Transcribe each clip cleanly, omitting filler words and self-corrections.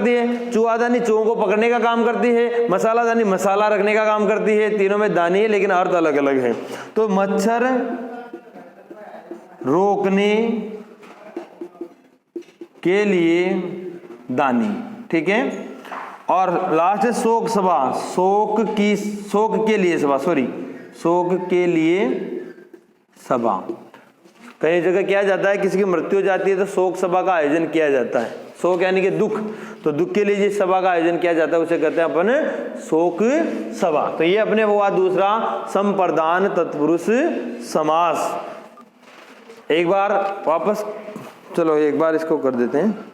करती है। चूहादानी चूहों को पकड़ने का काम करती है, मसालादानी मसाला रखने का काम करती है। तीनों में दानी है लेकिन अर्थ अलग अलग है। तो मच्छर रोकने के लिए दानी, ठीक है। और लास्ट है शोक सभा, शोक के लिए सभा, शोक के लिए सभा। कई जगह किया जाता है, किसी की मृत्यु हो जाती है तो शोक सभा का आयोजन किया जाता है। शोक यानी कि दुख, तो दुख के लिए जिस सभा का आयोजन किया जाता है उसे कहते हैं अपन शोक सभा। तो ये अपने हुआ दूसरा संप्रदान तत्पुरुष समास। एक बार वापस चलो एक बार इसको कर देते हैं।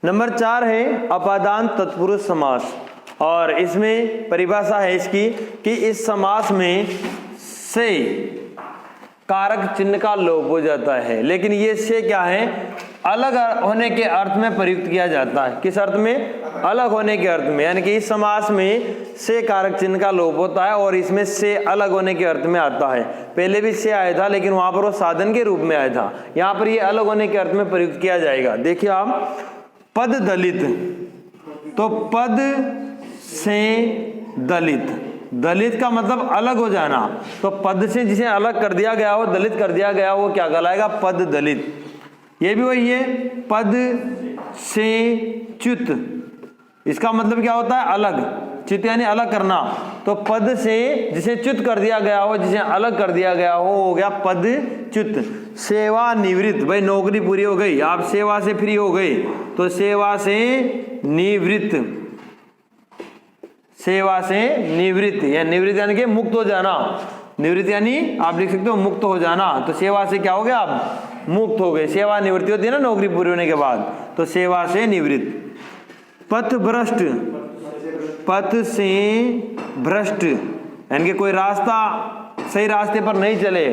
नंबर 4 है अपादान तत्पुरुष समास, और इसमें परिभाषा है इसकी कि इस समास में से कारक चिन्ह का लोप हो जाता है, लेकिन ये से क्या है, अलग होने के अर्थ में प्रयुक्त किया जाता है। किस अर्थ में? अलग होने के अर्थ में, यानी कि इस समास में से कारक चिन्ह का लोप होता है और इसमें से अलग होने के अर्थ में आता है। पहले भी से आया था लेकिन वहां पर वो साधन के रूप में आया था, यहाँ पर ये अलग होने के अर्थ में प्रयुक्त किया जाएगा। देखिए आप, पद दलित, तो पद से दलित, दलित का मतलब अलग हो जाना, तो पद से जिसे अलग कर दिया गया हो, दलित कर दिया गया, वो क्या कहलाएगा? पद दलित। ये भी वही है, पद से च्युत, इसका मतलब क्या होता है? अलग। च्युत यानी अलग करना, तो पद से जिसे च्युत कर दिया गया हो, जिसे अलग कर दिया गया हो गया पद च्युत। सेवा निवृत्त, भाई नौकरी पूरी हो गई, आप सेवा से फ्री हो गए, तो सेवा से निवृत्त, सेवा से निवृत्त, या निवृत्त यानी कि मुक्त हो जाना। निवृत्त यानी आप लिख सकते हो मुक्त हो जाना, तो सेवा से क्या हो गया? आप मुक्त हो गए। सेवा निवृत्ति होती है ना नौकरी पूरी होने के बाद, तो सेवा से निवृत्त। पथ भ्रष्ट, पथ से भ्रष्ट यानी कि कोई रास्ता सही रास्ते पर नहीं चले,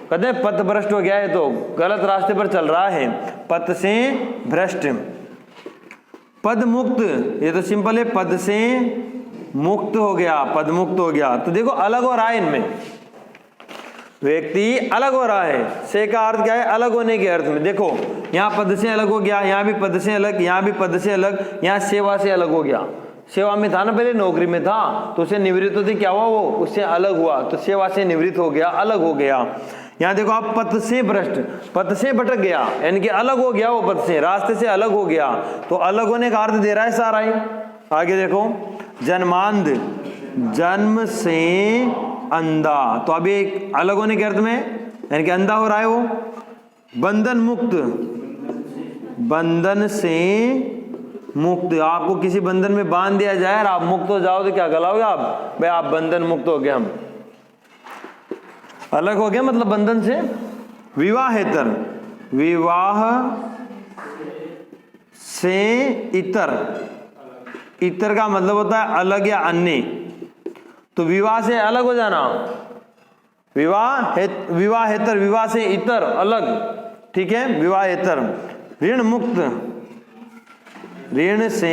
कहते हैं पथ भ्रष्ट हो गया है, तो गलत रास्ते पर चल रहा है, पथ से भ्रष्ट। पद मुक्त, ये तो सिंपल है, पद से मुक्त हो गया, पद मुक्त हो गया। तो देखो अलग हो रहा है, इनमें व्यक्ति अलग हो रहा है। से का अर्थ क्या है? अलग होने के अर्थ में। देखो यहाँ पद से अलग हो गया, यहाँ भी पद से अलग, यहाँ भी पद से अलग, यहाँ सेवा से अलग हो गया। सेवा में था ना पहले, नौकरी में था, तो उसे निवृत्त होती क्या हुआ? वो उससे अलग हुआ, तो सेवा से निवृत्त हो गया, अलग हो गया। यहाँ देखो आप, पथ से भ्रष्ट, पथ से भटक गया, यानी कि अलग हो गया, वो पथ से, रास्ते से अलग हो गया, तो अलग होने का अर्थ दे रहा है सारा ही। आगे देखो, जन्मांध, जन्म से अंधा, तो अभी एक अलग होने के अर्थ में, यानी कि अंधा हो रहा है वो। बंधन मुक्त, बंधन से मुक्त, आपको किसी बंधन में बांध दिया जाए और आप मुक्त हो जाओ तो क्या कहलाओगे आप? भाई आप बंधन मुक्त हो गए, हम अलग हो गए, मतलब बंधन से। विवाहेतर, विवाह से इतर, इतर का मतलब होता है अलग या अन्य, तो विवाह से अलग हो जाना, विवाहेतर, विवाह से इतर, अलग, ठीक है, विवाहेतर। ऋण मुक्त, ऋण से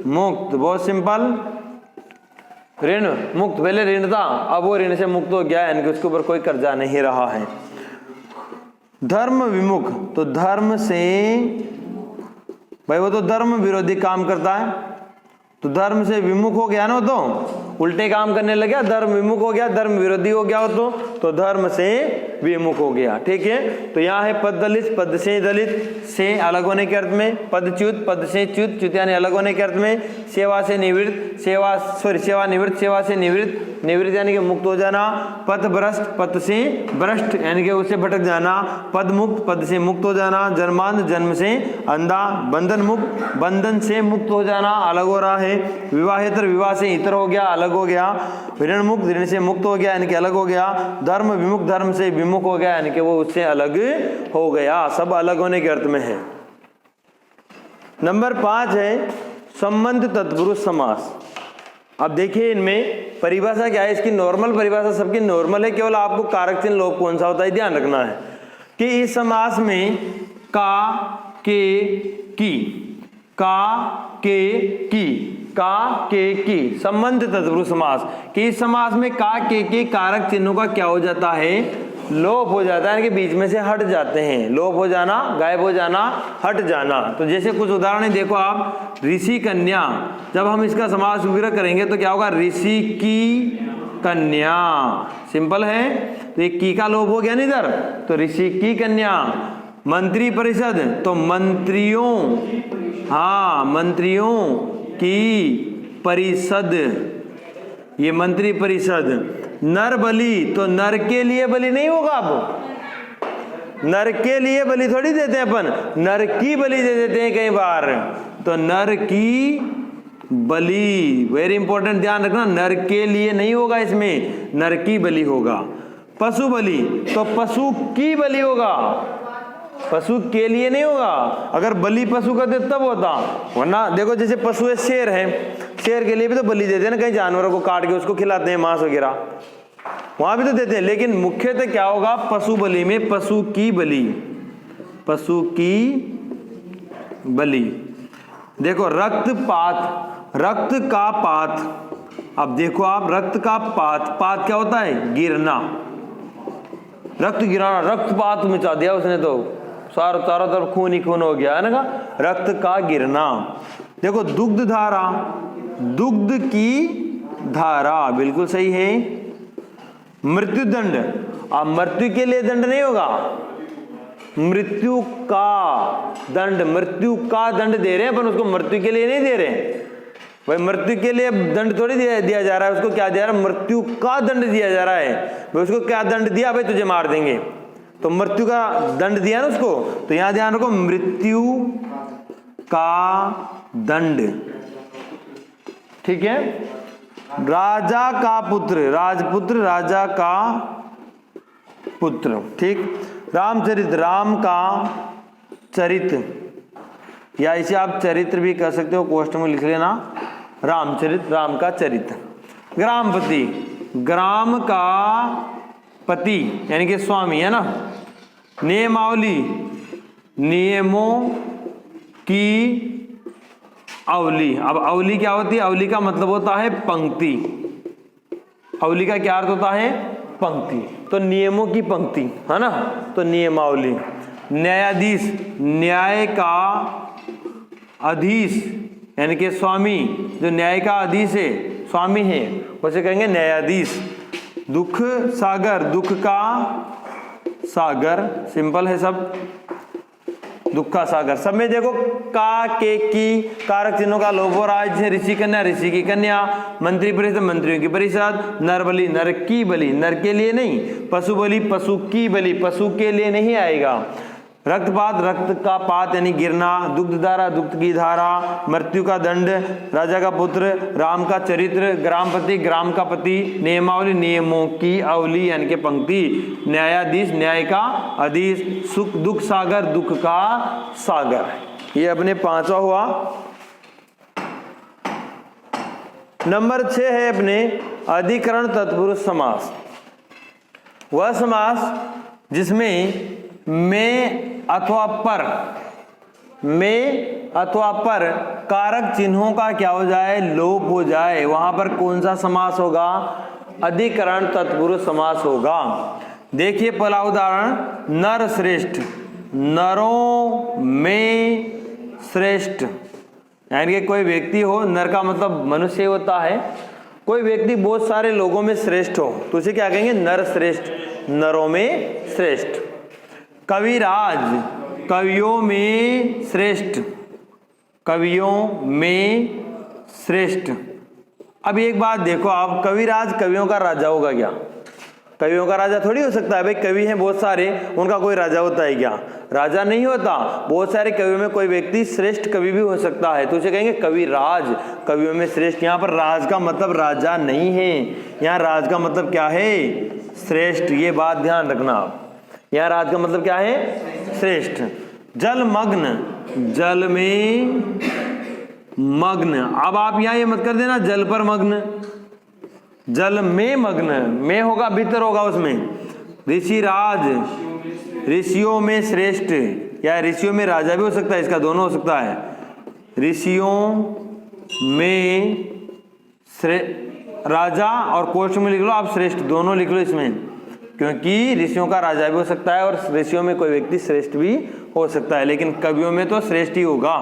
मुक्त, बहुत सिंपल, ऋण मुक्त, पहले ऋण था, अब वो ऋण से मुक्त हो गया, यानी कि उसके ऊपर कोई कर्जा नहीं रहा है। धर्म विमुख, तो धर्म से, भाई वो तो धर्म विरोधी काम करता है, तो धर्म से विमुख हो गया ना, तो उल्टे काम करने लग गया, धर्म विमुख हो गया, धर्म विरोधी हो गया हो, तो धर्म से विमुख हो गया, ठीक है। तो यहाँ है पद दलित, पद से दलित, से अलग होने के अर्थ में, पद च्युत, पद से च्युत, च्युत यानी अलग होने के अर्थ में, सेवा से निवृत्त, सेवा निवृत्त, सेवा से निवृत्त, निवृत्त यानी कि मुक्त हो जाना, पथ भ्रष्ट, पथ से भ्रष्ट यानी कि उससे भटक जाना, पद मुक्त, पद से मुक्त हो जाना, जन्मांध, जन्म से अंधा, बंधन मुक्त, बंधन से मुक्त हो जाना, अलग हो रहा है। विवाहेतर, विवाह से इतर हो गया, अलग हो गया। ऋण मुक्त, ऋण से मुक्त हो गया, यानी कि अलग हो गया। धर्म विमुक्त, धर्म से विमुख हो गया, यानी कि वो उससे अलग हो गया। सब अलग होने के अर्थ में है। नंबर 5 है संबंध तत्पुरुष समास। अब देखिए इनमें परिभाषा क्या है, इसकी नॉर्मल परिभाषा सबकी नॉर्मल है, केवल आपको कारक चिन्ह लोप कौन सा होता है ध्यान रखना है कि इस समास में का, के, की, का, के, की, का, के, की, संबंध तत्पुरुष समास कि इस समास में का, के कारक चिन्हों का क्या हो जाता है, लोप हो जाता है, यानी कि बीच में से हट जाते हैं। लोप हो जाना, गायब हो जाना, हट जाना। तो जैसे कुछ उदाहरण देखो आप, ऋषि कन्या, जब हम इसका समास विग्रह करेंगे तो क्या होगा, ऋषि की कन्या, सिंपल है। तो एक की का लोप हो गया नहीं इधर, तो ऋषि की कन्या। मंत्री परिषद, तो मंत्रियों, हाँ मंत्रियों की परिषद, ये मंत्री परिषद। नर बलि, तो नर के लिए बलि नहीं होगा, अब नर के लिए बलि थोड़ी देते हैं अपन, नर की बलि दे देते हैं कई बार। तो नर की बलि, वेरी इंपॉर्टेंट, ध्यान रखना, नर के लिए नहीं होगा, इसमें नर की बलि होगा। पशु बलि, तो पशु की बलि होगा, पशु के लिए नहीं होगा। अगर बलि पशु का दे तब होता, वरना देखो जैसे पशु है, शेर है, शेर के लिए भी तो बलि देते हैं ना, कई जानवरों को काट के उसको खिलाते हैं मांस वगैरह, वहां भी तो देते हैं। लेकिन मुख्यतः क्या होगा, पशु बलि में पशु की बलि, पशु की बलि। देखो रक्तपात, रक्त का पात, अब देखो आप, रक्त का पात, पात क्या होता है, गिरना, रक्त गिराना, रक्तपात मचा दिया उसने, तो चारों तरफ खून ही खून हो गया है ना, रक्त का गिरना। देखो दुग्ध धारा, दुग्ध की धारा, बिल्कुल सही है। मृत्यु दंड, अब मृत्यु के लिए दंड नहीं होगा, मृत्यु का दंड, मृत्यु का दंड दे रहे हैं अपन उसको, मृत्यु के लिए नहीं दे रहे भाई, मृत्यु के लिए दंड थोड़ी दिया जा रहा है उसको, क्या दिया रहा है, मृत्यु का दंड दिया जा रहा है भाई। उसको क्या दंड दिया भाई, तुझे मार देंगे, तो मृत्यु का दंड दिया ना उसको। तो यहां ध्यान रखो, मृत्यु का दंड, ठीक है। राजा का पुत्र, राजपुत्र, राजा का पुत्र, ठीक। रामचरित, राम का चरित्र, या इसे आप चरित्र भी कह सकते हो, कोष्ठ में लिख लेना, रामचरित, राम का चरित्र। ग्रामपति, ग्राम का पति यानी कि स्वामी, है ना। नियमावली, नियमों की अवली, अब अवली क्या होती है, अवली का मतलब होता है पंक्ति, अवली का क्या अर्थ होता है, पंक्ति, तो नियमों की पंक्ति, है ना, तो नियमावली। न्यायाधीश, न्याय का अधीश यानी कि स्वामी, जो न्याय का अधीश है, स्वामी है, उसे कहेंगे न्यायाधीश। दुख सागर, दुख का सागर, सिंपल है सब, दुख का सागर। सब में देखो का, के, की, कारक चिन्हों का लोप हो रहा है, जैसे ऋषि कन्या, ऋषि की कन्या, मंत्री परिषद, मंत्रियों की परिषद। नर बलि, नर की बलि, नर के लिए नहीं। पशु बलि, पशु की बलि, पशु के लिए नहीं आएगा। रक्तपात, रक्त का पात यानी गिरना। दुग्धधारा, दुग्ध की धारा। मृत्यु का दंड, राजा का पुत्र। राम का चरित्र, ग्रामपति, ग्राम का पति। नियमावली, नियमों की अवली यानी कि पंक्ति। न्यायाधीश, न्याय का अधीश। सुख, दुख सागर, दुख का सागर। ये अपने पांचवा हुआ। नंबर 6 है अपने अधिकरण तत्पुरुष समास। वह समास जिसमें में अथवा पर, में अथवा पर कारक चिन्हों का क्या हो जाए, लोप हो जाए, वहां पर कौन सा समास होगा, अधिकरण तत्पुरुष समास होगा। देखिए पहला उदाहरण, नर श्रेष्ठ, नरों में श्रेष्ठ, यानी कि कोई व्यक्ति हो, नर का मतलब मनुष्य होता है, कोई व्यक्ति बहुत सारे लोगों में श्रेष्ठ हो तो उसे क्या कहेंगे, नर श्रेष्ठ, नरों में श्रेष्ठ। कविराज, कवियों में श्रेष्ठ, कवियों में श्रेष्ठ। अब एक बात देखो आप, कविराज कवियों का राजा होगा क्या? कवियों का राजा थोड़ी हो सकता है भाई, कवि हैं बहुत सारे, उनका कोई राजा होता है क्या? राजा नहीं होता। बहुत सारे कवियों में कोई व्यक्ति श्रेष्ठ कवि भी हो सकता है, तो उसे कहेंगे कविराज, कवियों में श्रेष्ठ। यहाँ पर राज का मतलब राजा नहीं है, यहाँ राज का मतलब क्या है, श्रेष्ठ। ये बात ध्यान रखना आप, यहाँ राज का मतलब क्या है, श्रेष्ठ। जलमग्न, जल में मग्न। अब आप यहाँ ये मत कर देना जल पर मग्न, जल में मग्न, में होगा भीतर होगा उसमें। ऋषिराज, ऋषियों में श्रेष्ठ, या ऋषियों में राजा भी हो सकता है, इसका दोनों हो सकता है। ऋषियों में राजा, और कोष्ठ में लिख लो आप श्रेष्ठ, दोनों लिख लो इसमें। क्योंकि ऋषियों का राजा भी हो सकता है और ऋषियों में कोई व्यक्ति श्रेष्ठ भी हो सकता है, लेकिन कवियों में तो श्रेष्ठ ही होगा।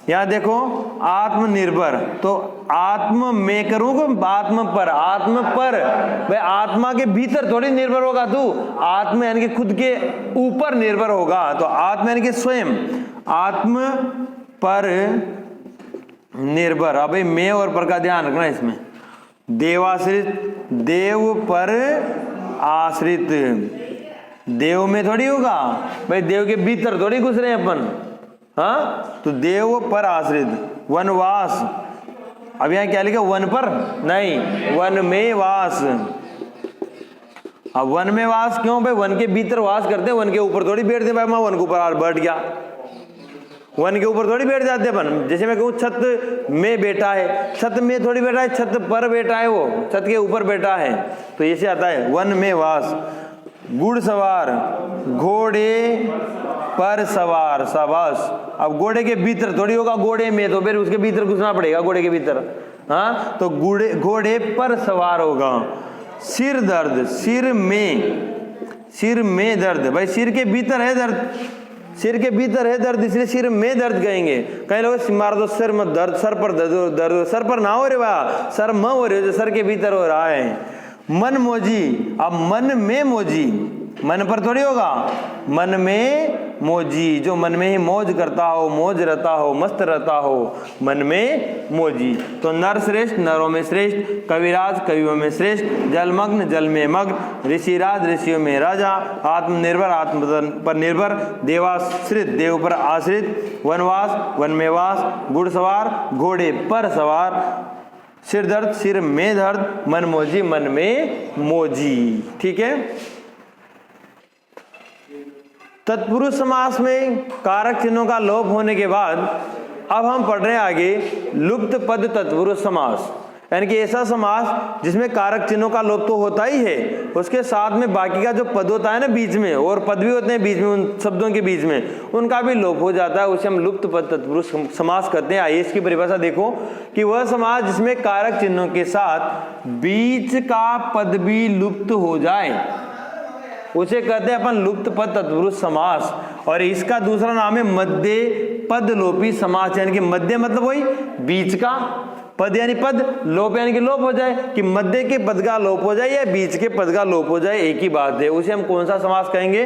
यहाँ देखो आत्मनिर्भर, तो आत्म में करूँ आत्म पर, आत्म पर भाई आत्मा के भीतर थोड़ी निर्भर होगा तू, आत्म यानी कि खुद के ऊपर निर्भर होगा। तो आत्म यानी कि स्वयं, आत्म पर निर्भर। अब मैं और पर का ध्यान रखना इसमें। देवाश्रित, देव पर आश्रित, देव में थोड़ी होगा भाई, देव के भीतर थोड़ी घुस रहे हैं अपन, हाँ। तो देव पर आश्रित। वनवास, अब यहाँ क्या लिखा, वन पर नहीं, वन में वास। अब वन में वास क्यों भाई, वन के भीतर वास करते हैं, वन के ऊपर थोड़ी बैठते भाई, मैं वन के ऊपर बैठ गया, वन के ऊपर थोड़ी बैठ जाते अपन। जैसे मैं कहूँ छत में बैठा है, छत में थोड़ी बैठा है, छत पर बैठा है, वो छत के ऊपर बैठा है, तो ऐसे आता है वन में वास। घुड़सवार, घोड़े पर सवार, शाबाश। अब घोड़े के भीतर थोड़ी होगा, घोड़े में तो फिर उसके भीतर घुसना पड़ेगा, घोड़े के भीतर, हाँ। तो घोड़े पर सवार होगा। सिर दर्द, सिर में दर्द, भाई सिर के भीतर है दर्द, सिर के भीतर है दर्द, इसलिए सिर में दर्द कहेंगे। कई लोग मार दो सिर में दर्द, सर पर दर्द, सर पर ना हो रहे वाह, सर में हो रहे, जो सर के भीतर हो रहा है। मन मोजी, अब मन में मोजी, मन पर थोड़ी होगा, मन में मोजी, जो मन में ही मौज करता हो, मौज रहता हो, मस्त रहता हो, मन में मोजी। तो नर श्रेष्ठ, नरों में श्रेष्ठ, कविराज, कवियों में श्रेष्ठ, जलमग्न, जल में मग्न, ऋषिराज, ऋषियों में राजा, आत्मनिर्भर, आत्म पर निर्भर, देवाश्रित, देव पर आश्रित, वनवास, वन में वास, घुड़सवार, घोड़े पर सवार, सिर दर्द, सिर में दर्द, मन मोजी, मन में मोजी। ठीक है। तत्पुरुष समास में कारक चिन्हों का लोप होने के बाद अब हम पढ़ रहे हैं आगे लुप्त पद तत्पुरुष समास, यानी कि ऐसा समास जिसमें कारक चिन्हों का लोप तो होता ही है, उसके साथ में बाकी का जो पद होता है ना बीच में, और पद भी होते हैं बीच में उन शब्दों के बीच में, उनका भी लोप हो जाता है, उसे हम लुप्त पद तत्पुरुष समास कहते हैं। आइए इसकी परिभाषा देखो कि वह समास जिसमें कारक चिन्हों के साथ बीच का पद भी लुप्त हो जाए उसे कहते हैं अपन लुप्त पद तत्पुरुष समास। और इसका दूसरा नाम है मध्य पद लोपी समास, यानी कि मध्य मतलब वही बीच का, पद यानी पद, लोप यानी कि लोप हो जाए, कि मध्य के पद का लोप हो जाए या बीच के पद का लोप हो जाए, एक ही बात है। उसे हम कौन सा समास कहेंगे,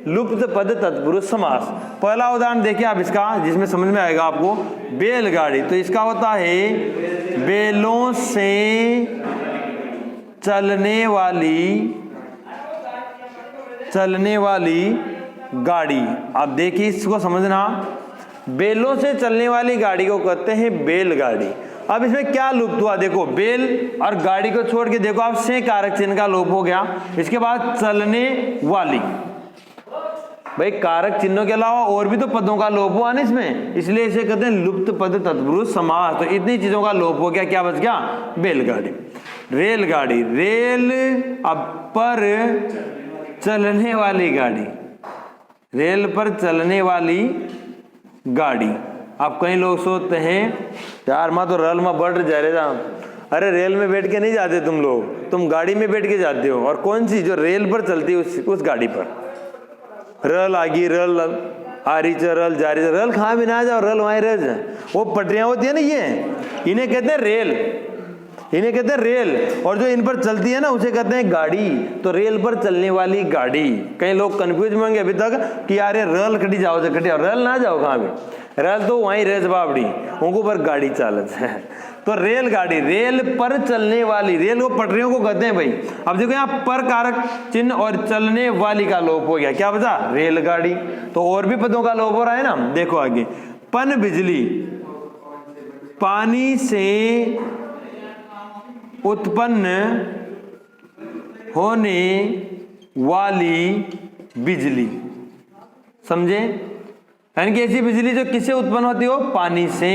लुप्त पद तत्पुरुष समास। पहला उदाहरण देखिए आप इसका, जिसमें समझ में आएगा आपको। बैलगाड़ी, तो इसका होता है बैलों से चलने वाली गाड़ी। आप देखिए इसको समझना, बैलों से चलने वाली गाड़ी को कहते हैं बैलगाड़ी। अब इसमें क्या लुप्त हुआ, देखो बैल और गाड़ी को छोड़ के देखो आप, से कारक चिन्ह का लोप हो गया। इसके बाद चलने वाली, भाई कारक चिन्हों के अलावा और भी तो पदों का लोप हुआ ना इसमें, इसलिए इसे कहते हैं लुप्त पद तत्पुरुष समास। तो इतनी चीजों का लोप हो गया, क्या बच गया, बैलगाड़ी। रेलगाड़ी, रेल अब पर चलने वाली गाड़ी, रेल पर चलने वाली गाड़ी। अब कई लोग सोचते हैं यार मैं तो रेल में बढ़ जा रहे, अरे रेल में बैठ के नहीं जाते तुम लोग, तुम गाड़ी में बैठ के जाते हो। और कौन सी, जो रेल पर चलती है उस गाड़ी पर। रेल आ गई, रेल आ रही, रेल जा रही, रेल कहाँ भी ना जाओ, रेल वहीं रह जाए। वो पटरियां होती है ना, ये इन्हें कहते हैं रेल, इन्हें कहते हैं रेल। और जो इन पर चलती है ना उसे कहते हैं गाड़ी। तो रेल पर चलने वाली गाड़ी। कई लोग कंफ्यूज होंगे अभी तक कि यार रेल कटी जाओ, रेल ना जाओ, कहाँ पे रेल तो वहीं रेज बाबड़ी, उनको पर गाड़ी चालत है। तो रेलगाड़ी, रेल पर चलने वाली, रेल को पटरियों को कहते हैं भाई। अब देखो यहाँ पर कारक चिन्ह और चलने वाली का लोप हो गया, क्या बचा, रेलगाड़ी। तो और भी पदों का लोप हो रहा है ना, देखो आगे। पन बिजली, पानी से उत्पन्न होने वाली बिजली, समझे, यानी कि ऐसी बिजली जो किससे उत्पन्न होती हो, पानी से।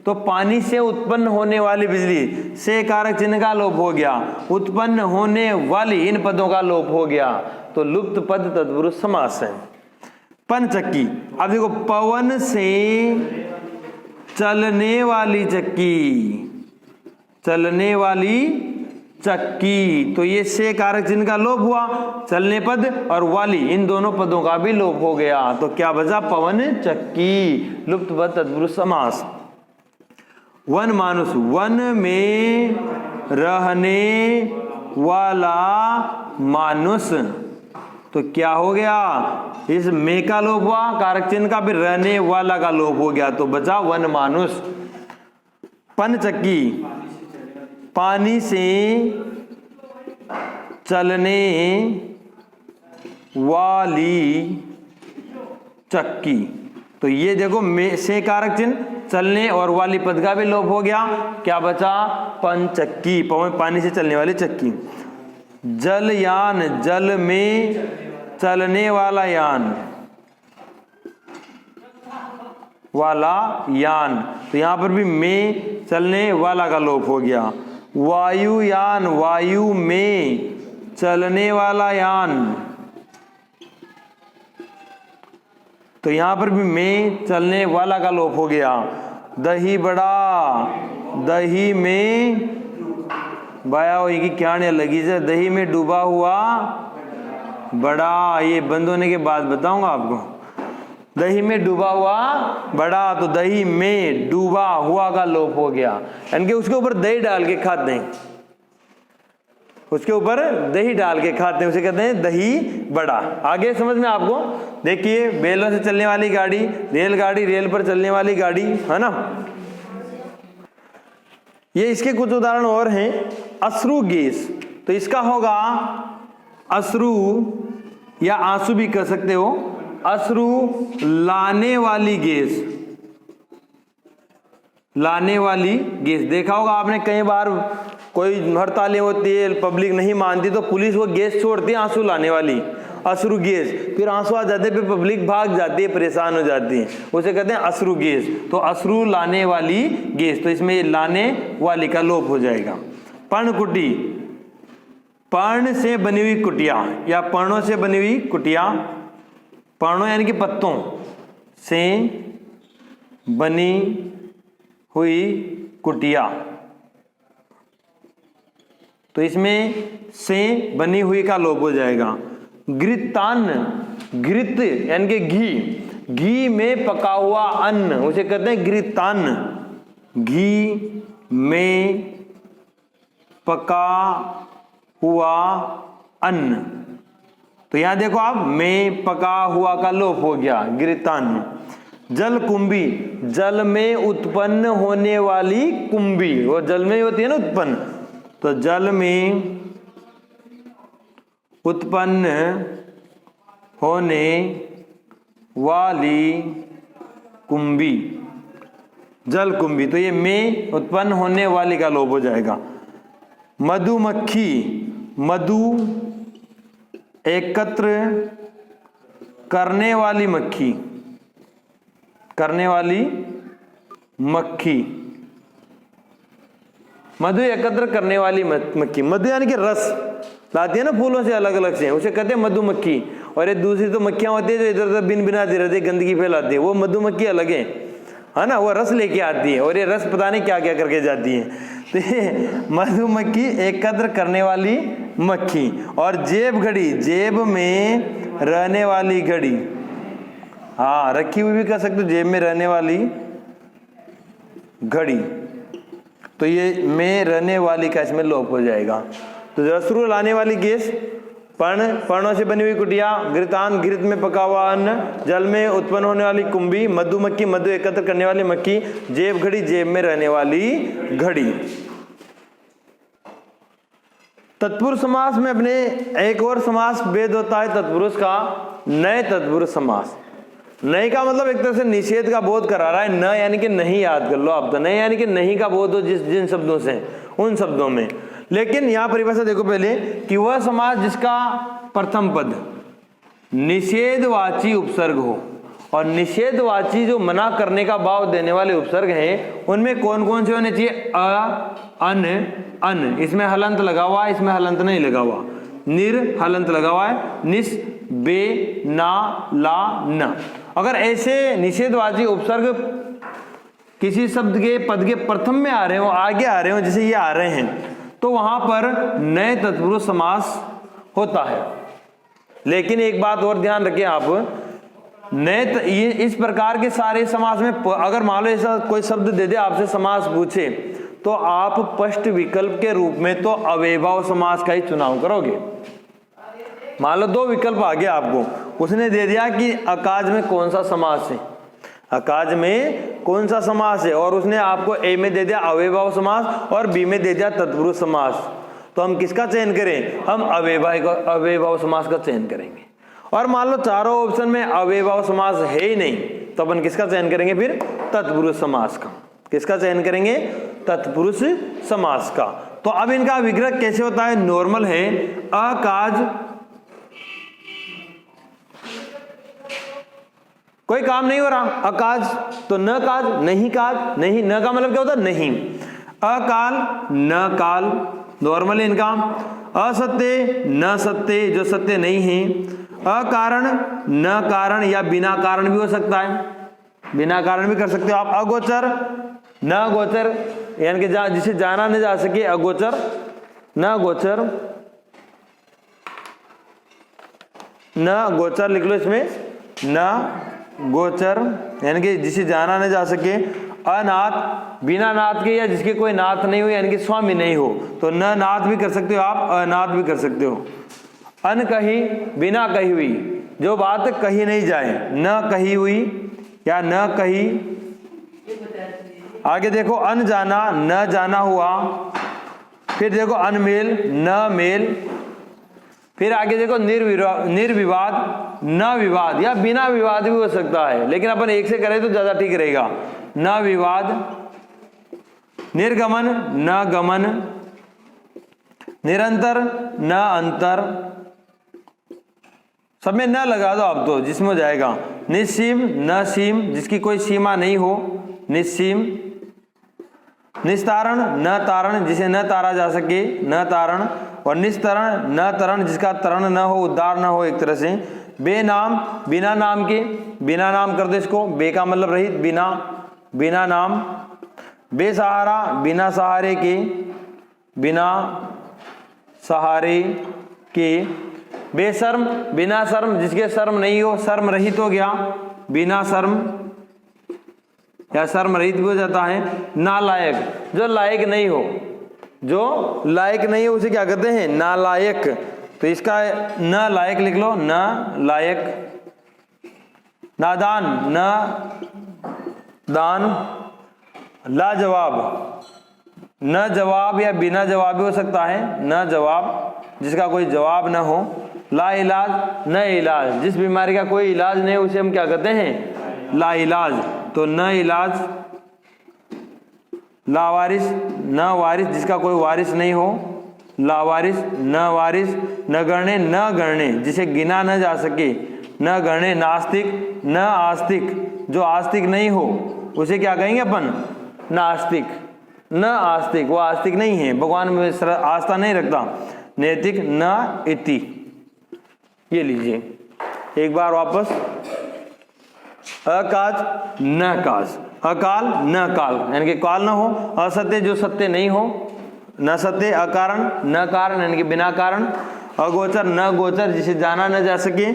तो पानी से उत्पन्न होने वाली बिजली, से कारक चिन्ह का लोप हो गया, उत्पन्न होने वाली इन पदों का लोप हो गया। तो लुप्त पद तत्पुरुष समास है। पंचक्की, अब देखो पवन से चलने वाली चक्की, चलने वाली चक्की। तो ये से कारक चिन्ह का लोप हुआ, चलने पद और वाली इन दोनों पदों का भी लोप हो गया। तो क्या बचा? पवन चक्की। लुप्त पद तत्पुरुष समास। वन मानुष, वन में रहने वाला मानुष। तो क्या हो गया? इस में का लोप हुआ, कारक चिन्ह का, फिर रहने वाला का लोप हो गया, तो बचा वन मानुष। पन चक्की, पानी से चलने वाली चक्की। तो ये देखो में से कारक चिन्ह, चलने और वाली पद का भी लोप हो गया, क्या बचा? पन चक्की, पानी से चलने वाली चक्की। जलयान, जल में चलने वाला यान, वाला यान। तो यहां पर भी में चलने वाला का लोप हो गया। वायुयान, वायु में चलने वाला यान। तो यहां पर भी में चलने वाला का लोप हो गया। दही बड़ा, दही में बाया हुई की क्या नहीं लगी से, दही में डूबा हुआ बड़ा। ये बंद होने के बाद बताऊंगा आपको। दही में डूबा हुआ बड़ा, तो दही में डूबा हुआ का लोप हो गया, यानी कि उसके ऊपर दही डाल के खाते हैं, उसके ऊपर दही डाल के खाते हैं, उसे कहते हैं दही बड़ा। आगे समझ में आपको? देखिए, बैलों से चलने वाली गाड़ी, रेलगाड़ी, रेल पर चलने वाली गाड़ी, है ना। ये इसके कुछ उदाहरण और हैं। अश्रु गैस, तो इसका होगा अश्रु या आंसू भी कह सकते हो। अश्रु लाने वाली गैस, लाने वाली गैस। देखा होगा आपने कई बार, कोई हड़तालें होती है, पब्लिक नहीं मानती, तो पुलिस वो गैस छोड़ती है आंसू लाने वाली, अश्रु गैस। फिर आंसू आ जाते, फिर पब्लिक भाग जाती है, परेशान हो जाती है, उसे कहते हैं अश्रु गैस। तो अश्रु लाने वाली गैस, तो इसमें लाने वाली का लोप हो जाएगा। पर्णकुटी, पर्ण से बनी हुई कुटिया या पर्णों से बनी हुई कुटिया। पर्णों यानी कि पत्तों से बनी हुई कुटिया, तो इसमें से बनी हुई का लोप हो जाएगा। घृतान्न, घृत यानी कि घी, घी में पका हुआ अन्न, उसे कहते हैं घृतान्न। घी में पका हुआ अन्न, तो यहां देखो आप, में पका हुआ का लोप हो गया, घृतान्न। जल कुंभी, जल में उत्पन्न होने वाली कुंभी, वो जल में होती है ना उत्पन्न, तो जल में उत्पन्न होने वाली कुंभी, जल कुंभी। तो ये में उत्पन्न होने वाली का लोप हो जाएगा। मधुमक्खी, मधु एकत्र करने वाली मक्खी, करने वाली मक्खी, मधु एकत्र करने वाली मक्खी। मधु यानी कि रस लाती है ना फूलों से अलग अलग से, उसे कहते हैं मधुमक्खी। और ये दूसरी तो मक्खियां होती है जो इधर उधर बिन बिनाती रहती है, गंदगी फैलाती है, वो मधुमक्खी अलग है ना, वो रस लेके आती है, और ये रस पता नहीं क्या क्या करके जाती है। तो ये मधुमक्खी एकत्र करने वाली मक्खी। और जेब घड़ी, जेब में रहने वाली घड़ी, हाँ रखी हुई भी कह सकते हो, जेब में रहने वाली घड़ी। तो ये में रहने वाली का इसमें लोप हो जाएगा। तो रसरू लाने वाली गैस, पर्ण, पर्णों से बनी हुई कुटिया, घृतान, घृत में पका हुआ अन्न, जल में उत्पन्न होने वाली कुंभी, मधुमक्खी, मधु एकत्र करने वाली मक्खी, जेब घड़ी, जेब में रहने वाली घड़ी। तत्पुरुष समास में अपने एक और समास भेद होता है तत्पुरुष का, नए तत्पुरुष समास। नए का मतलब एक तरह से निषेध का बोध करा रहा है, न यानी कि नहीं, याद कर लो आप, तो नए यानी कि नहीं का बोध हो जिन शब्दों से, उन शब्दों में। लेकिन यहां परिभाषा देखो पहले कि वह समास जिसका प्रथम पद निषेधवाची उपसर्ग हो, और निषेधवाची जो मना करने का भाव देने वाले उपसर्ग हैं उनमें कौन कौन से होने चाहिए? अ, अन, अन, इसमें हलंत लगा हुआ है, इसमें हलंत नहीं लगा हुआ, निर हलंत लगा हुआ है, निस, बे, ना, ला, न। अगर ऐसे निषेधवाची उपसर्ग किसी शब्द के पद के प्रथम में आ रहे हो, आगे आ रहे हो, जैसे ये आ रहे हैं, तो वहां पर नए तत्पुरुष समास होता है। लेकिन एक बात और ध्यान रखें आप, ये इस प्रकार के सारे समास में अगर मान लो ऐसा कोई शब्द दे दे आपसे समास पूछे, तो आप स्पष्ट विकल्प के रूप में तो अव्ययभाव समास का ही चुनाव करोगे। मान लो 2 विकल्प आ गया आपको, उसने दे दिया कि अकाज में कौन सा समास है, अकाज में कौन सा समास है, और उसने आपको ए में दे दिया अव्ययभाव समास और बी में दे दिया तत्पुरुष समास, तो हम किसका चयन करें? हम अव्ययभाव समास का चयन करेंगे। और मान लो चारों ऑप्शन में अव्ययभाव समास है ही नहीं, तो अपन किसका चयन करेंगे? फिर तत्पुरुष समास का। किसका चयन करेंगे? तत्पुरुष समास का। तो अब इनका विग्रह कैसे होता है? नॉर्मल है, अकाज, कोई काम नहीं हो रहा, अकाज तो न काज, नहीं काज, नहीं, न का मतलब क्या होता है? नहीं। अकाल, न काल, नॉर्मल है इनका। असत्य, न सत्य, जो सत्य नहीं है। अकारण, न कारण या बिना कारण भी हो सकता है, बिना कारण भी कर सकते हो आप। अगोचर, न गोचर, यानी कि जिसे जाना नहीं जा सके, अगोचर, न गोचर, न गोचर लिख लो इसमें, न गोचर यानी कि जिसे जाना नहीं जा सके। अनाथ, बिना नाथ के या जिसके कोई नाथ नहीं हो यानी कि स्वामी नहीं हो, तो न नाथ भी कर सकते हो आप, अनाथ भी कर सकते हो। अनकही, बिना कही हुई, जो बात कही नहीं जाए, न कही हुई या न कही। आगे देखो अनजाना, न जाना हुआ। फिर देखो अनमेल, न मेल। फिर आगे देखो निर्विवाद, न विवाद या बिना विवाद भी हो सकता है, लेकिन अपन एक से करें तो ज्यादा ठीक रहेगा। न विवाद। निर्गमन, न गमन। निरंतर, न अंतर। सब में न लगा दो आप तो, जिसमें हो जाएगा। निस्सीम, न सीम, जिसकी कोई सीमा नहीं हो, निस्सीम। निस्तारण, न तारण, जिसे न तारा जा सके, न तारण। और निस्तरण, न तरण, जिसका तरण न हो, उद्धार न हो एक तरह से। बेनाम, बिना नाम के, बिना नाम कर दो इसको, बे का मतलब रहित, बिना, बिना नाम। बेसहारा, बिना सहारे के, बिना सहारे के। बेशर्म, बिना शर्म, जिसके शर्म नहीं हो, शर्म रहित हो गया, बिना शर्म या शर्म रहित भी हो जाता है। नालायक, जो लायक नहीं हो, जो लायक नहीं हो उसे क्या कहते हैं? नालायक। तो इसका न लायक लिख लो, न लायक। नादान, न दान। लाजवाब, न जवाब या बिना जवाब भी हो सकता है, न जवाब, जिसका कोई जवाब न हो। ला इलाज, न इलाज, जिस बीमारी का कोई इलाज नहीं उसे हम क्या कहते हैं? ला इलाज, तो न इलाज। लावारिस, न वारिस, जिसका कोई वारिस नहीं हो, लावारिस, न वारिस। न गणने, न गणने, जिसे गिना न जा सके, न गणने। नास्तिक, न आस्तिक, जो आस्तिक नहीं हो उसे क्या कहेंगे अपन? नास्तिक। न आस्तिक, वो आस्तिक नहीं है, भगवान में आस्था नहीं रखता। नैतिक, न इति। ये लीजिए एक बार वापस। अकाज, न काज। अकाल, न काल, यानी कि काल न हो। असत्य, जो सत्य नहीं हो, न सत्य। अकारण, न कारण, यानी कि बिना कारण। अगोचर, न गोचर, जिसे जाना न जा सके।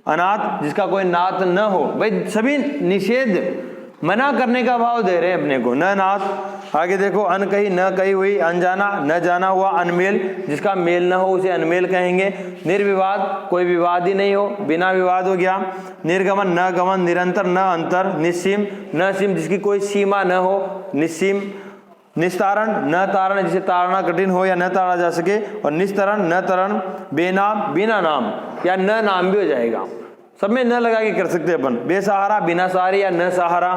अनाथ, जिसका कोई नाथ न हो। भाई सभी निषेध, मना करने का भाव दे रहे हैं अपने को। न नाथ। आगे देखो अनकही, न कही हुई। अनजाना, न जाना हुआ। अनमेल, जिसका मेल न हो उसे अनमेल कहेंगे। निर्विवाद, कोई विवाद ही नहीं हो, बिना विवाद हो गया। निर्गमन, न गमन। निरंतर, न अंतर। निस्सीम, न सीम, जिसकी कोई सीमा न हो, निस्सीम। निस्तारण, न तारण, जिसे तारना कठिन हो या न तारा जा सके। और निस्तरण, न तरण। बेनाम, बिना नाम या न नाम भी हो जाएगा, सब में न लगा के कर सकते अपन। बेसहारा, बिना सहारे या न सहारा।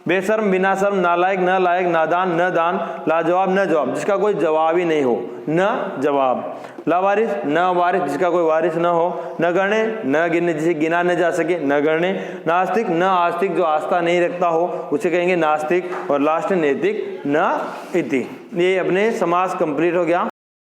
बेशर्म, बिना शर्म। नालायक, न लायक। नादान, न दान। लाजवाब, न जवाब, जिसका कोई जवाब ही नहीं हो, न जवाब। लावारिस, न वारिस, जिसका कोई वारिस न हो। न गणने, न गिनने, जिसे गिना न जा सके, न गणने। नास्तिक, न आस्तिक, जो आस्था नहीं रखता हो उसे कहेंगे नास्तिक। और लास्ट नैतिक, न इति। ये अपने समास कंप्लीट हो गया।